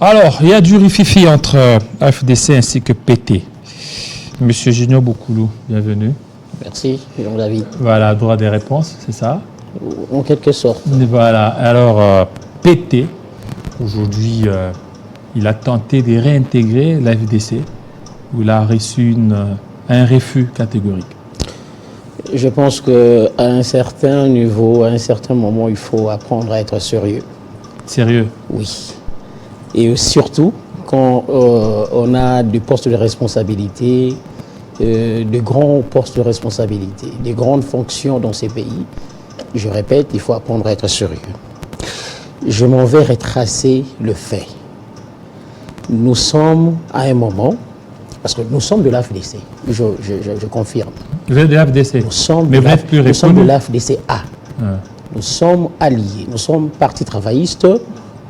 Alors, il y a du rififi entre AFDC ainsi que PT. Monsieur Junior Boukoulou, bienvenue. Merci, Jean David. Voilà, droit des réponses, c'est ça? En quelque sorte. Voilà, alors PT, aujourd'hui, il a tenté de réintégrer l'AFDC, où il a reçu un refus catégorique. Je pense qu'à un certain niveau, à un certain moment, il faut apprendre à être sérieux. Sérieux? Oui. Et surtout, quand on a des postes de responsabilité, de grands postes de responsabilité, des grandes fonctions dans ces pays, je répète, il faut apprendre à être sérieux. Je m'en vais retracer le fait. Nous sommes à un moment, parce que nous sommes de l'AFDC, je confirme. Vous êtes de l'AFDC? Nous sommes mais de vous êtes plus nous sommes de reconnu. l'AFDC-A. Nous sommes alliés, nous sommes parti travailliste,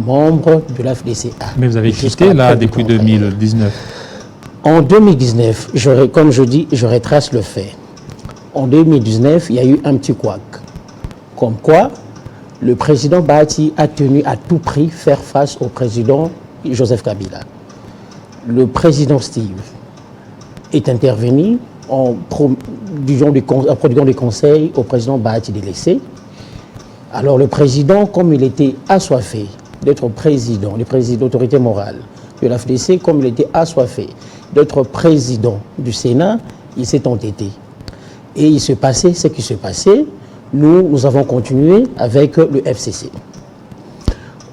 membres de l'AFDC-A. Mais vous avez quitté là depuis 2019. En 2019, comme je dis, je retrace le fait. En 2019, il y a eu un petit couac. Comme quoi, le président Bahati a tenu à tout prix faire face au président Joseph Kabila. Le président Steve est intervenu en prodiguant des conseils au président Bahati délaissé. Alors le président, comme il était assoiffé d'être président, le président d'autorité morale de l'AFDC, comme il était assoiffé d'être président du Sénat, il s'est entêté. Et il se passait ce qui se passait. Nous avons continué avec le FCC.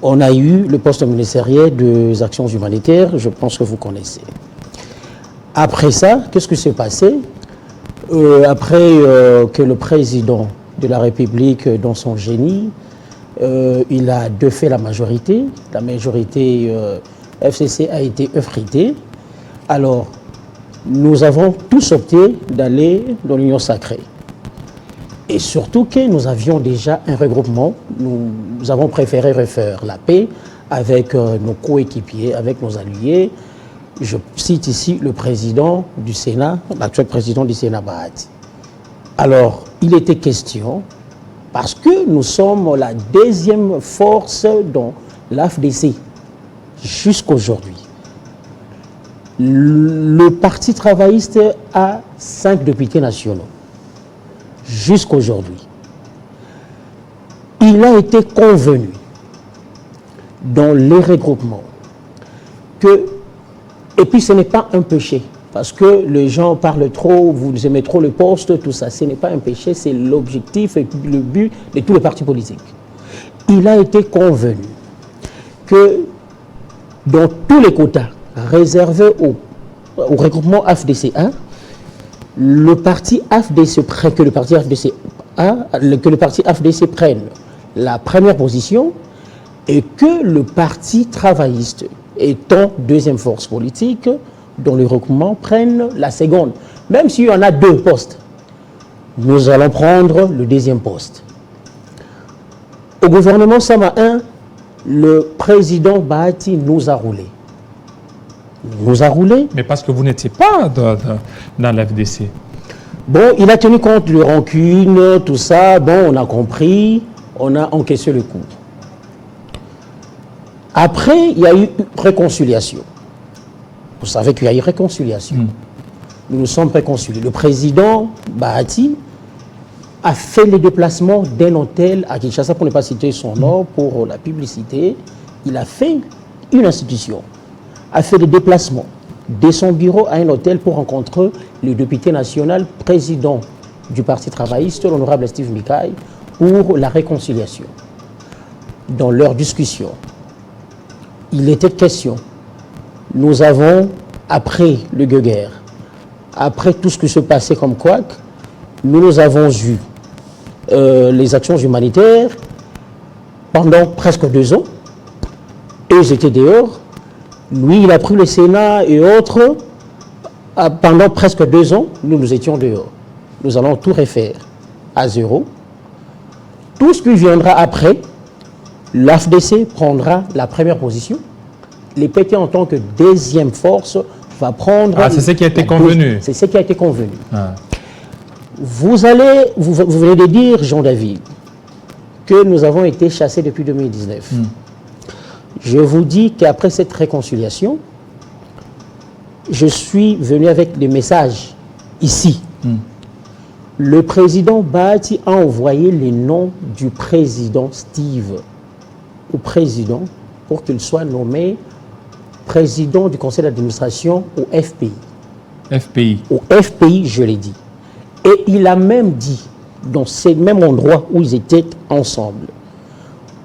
On a eu le poste ministériel des actions humanitaires, je pense que vous connaissez. Après ça, qu'est-ce qui s'est passé? Après que le président de la République, dans son génie, il a défait la majorité FCC a été effritée. Alors, nous avons tous opté d'aller dans l'Union sacrée. Et surtout que nous avions déjà un regroupement, nous avons préféré refaire la paix avec nos coéquipiers, avec nos alliés. Je cite ici le président du Sénat, l'actuel président du Sénat Bahati. Alors, il était question, parce que nous sommes la deuxième force dans l'AFDC jusqu'aujourd'hui. Le Parti travailliste a 5 députés nationaux jusqu'aujourd'hui. Il a été convenu dans les regroupements que, et puis ce n'est pas un péché, parce que les gens parlent trop, vous aimez trop le poste, tout ça, ce n'est pas un péché, c'est l'objectif et le but de tous les partis politiques. Il a été convenu que dans tous les quotas réservés au regroupement AFDC1, que le parti AFDC prenne la première position et que le parti travailliste, étant deuxième force politique, dont le regroupement prenne la seconde. Même s'il y en a 2 postes, nous allons prendre le deuxième poste. Au gouvernement Sama 1, le président Bahati nous a roulé. Mais parce que vous n'étiez pas dans l'AFDC. Bon, il a tenu compte de rancune, tout ça. Bon, on a compris, on a encaissé le coup. Après, il y a eu réconciliation. Vous savez qu'il y a eu réconciliation. Nous nous sommes réconciliés. Le président Bahati a fait le déplacement d'un hôtel à Kinshasa, pour ne pas citer son nom, pour la publicité. Il a fait une institution, a fait le déplacement de son bureau à un hôtel pour rencontrer le député national, président du Parti travailliste, l'honorable Steve Mikaï, pour la réconciliation. Dans leur discussion, il était question, nous avons, après le guerre, après tout ce qui se passait comme couac, nous avons eu les actions humanitaires pendant presque 2 ans. Eux étaient dehors. Lui, il a pris le Sénat et autres. Pendant presque 2 ans, nous étions dehors. Nous allons tout refaire à zéro. Tout ce qui viendra après, l'AFDC prendra la première position. Les PT en tant que deuxième force va prendre... Ah, c'est ce qui a été convenu. C'est ce qui a été convenu. Ah. Vous venez de dire, Jean-David, que nous avons été chassés depuis 2019. Je vous dis qu'après cette réconciliation, je suis venu avec des messages ici. Le président Bahati a envoyé les noms du président Steve au président pour qu'il soit nommé président du conseil d'administration au FPI. FPI. Au FPI, je l'ai dit. Et il a même dit, dans ces mêmes endroits où ils étaient ensemble,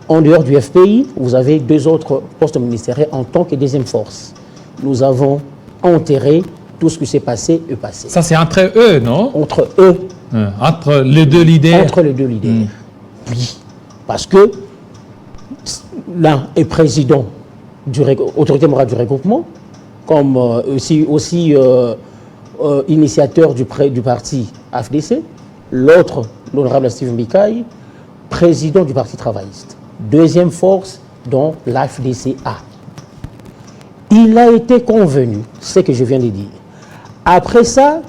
en dehors du FPI, vous avez 2 autres postes ministériels en tant que deuxième force. Nous avons enterré tout ce qui s'est passé est passé. Ça, c'est entre eux, non? Entre eux. Entre les 2 leaders. Entre les 2 leaders. Oui. Parce que l'un est président de l'autorité morale du regroupement, comme aussi initiateur du parti AFDC. L'autre, l'honorable Steve Mbikaï, président du parti travailliste. Deuxième force dans l'AFDC-A. Il a été convenu, ce que je viens de dire. Après ça,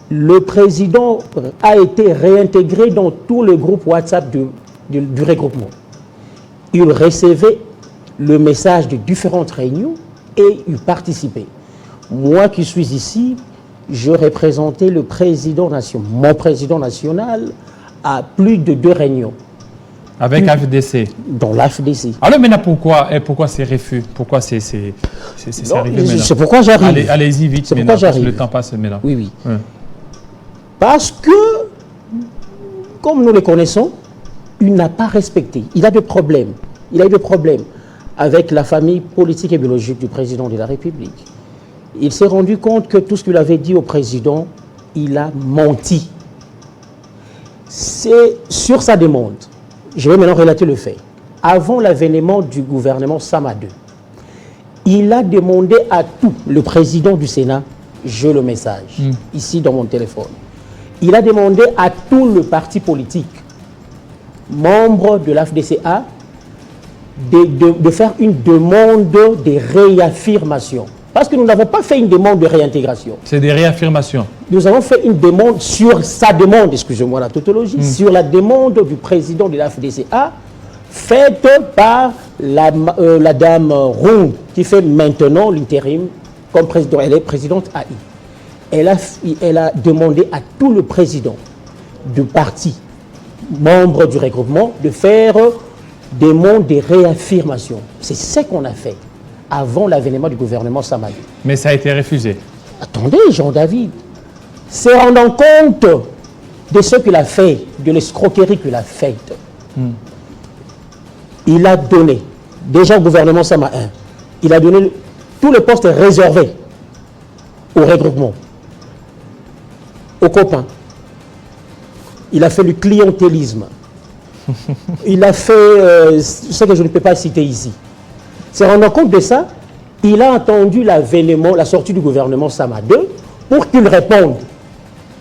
le président a été réintégré dans tout le groupe WhatsApp du regroupement. Il recevait le message de différentes réunions et il participait. Moi qui suis ici, je représentais le président national, mon président national, à plus de 2 réunions. Avec l'AFDC. Dans l'AFDC. Alors maintenant, pourquoi ces refus? Pourquoi c'est arrivé maintenant? C'est pourquoi j'arrive. Allez-y vite, c'est pourquoi j'arrive. Le temps passe maintenant. Oui, oui. Parce que, comme nous le connaissons, il n'a pas respecté. Il a des problèmes. Il a eu des problèmes avec la famille politique et biologique du président de la République. Il s'est rendu compte que tout ce qu'il avait dit au président, il a menti. C'est sur sa demande. Je vais maintenant relater le fait. Avant l'avènement du gouvernement Sama II, il a demandé à tout le président du Sénat, j'ai le message, ici dans mon téléphone, il a demandé à tout le parti politique, membre de l'AFDC-A, de faire une demande de réaffirmation. Parce que nous n'avons pas fait une demande de réintégration. C'est des réaffirmations. Nous avons fait une demande sur sa demande, excusez-moi la tautologie, sur la demande du président de l'AFDC-A, faite par la dame Roux, qui fait maintenant l'intérim comme président. Elle est présidente AI. Elle a demandé à tout le président du parti, membre du regroupement, de faire des demandes de réaffirmation. C'est ce qu'on a fait avant l'avènement du gouvernement Sama II. Mais ça a été refusé. Attendez, Jean-David, se rendant compte de ce qu'il a fait, de l'escroquerie qu'il a faite, il a donné, déjà au gouvernement Sama I, il a donné tous les postes réservés au regroupement, aux copains. Il a fait le clientélisme. Il a fait ce que je ne peux pas citer ici. Se rendant compte de ça, il a attendu l'avènement, la sortie du gouvernement Sama II pour qu'il réponde.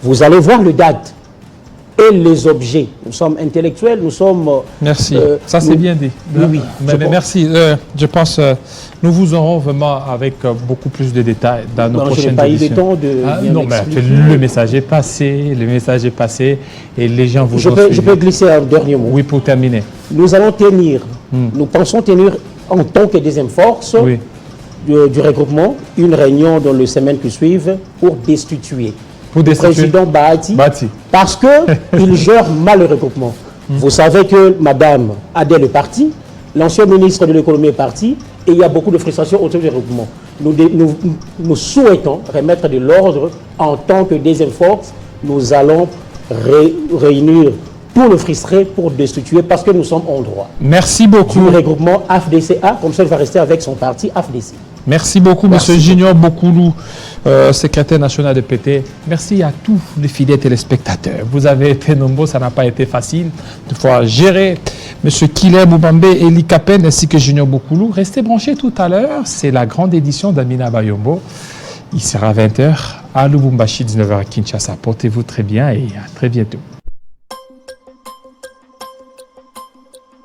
Vous allez voir le date et les objets. Nous sommes intellectuels, nous sommes... Merci, ça c'est bien dit. Oui, merci, je pense nous vous aurons vraiment avec beaucoup plus de détails dans nos prochaines éditions. Je n'ai pas eu le temps de non, mais le message est passé, et les gens vous je peux glisser un dernier mot. Oui, pour terminer. Nous allons tenir, nous pensons tenir en tant que deuxième force du regroupement une réunion dans les semaines qui suivent pour destituer le président Bahati. Parce qu'il gère mal le regroupement. Vous savez que Mme Adèle est partie, l'ancien ministre de l'économie est parti, et il y a beaucoup de frustration autour du regroupement. Nous souhaitons remettre de l'ordre en tant que deuxième force. Nous allons réunir tout le frustré pour destituer parce que nous sommes en droit. Merci beaucoup. Du regroupement AFDC-A, comme ça il va rester avec son parti AFDC. Merci beaucoup, M. Junior Bokoulou, secrétaire national de PT. Merci à tous les fidèles téléspectateurs. Vous avez été nombreux, ça n'a pas été facile de pouvoir gérer M. Kile Boubambe, Eli Kapen ainsi que Junior Bokoulou. Restez branchés tout à l'heure, c'est la grande édition d'Amina Bayombo. Il sera 20h à Lubumbashi, 19h à Kinshasa. Portez-vous très bien et à très bientôt.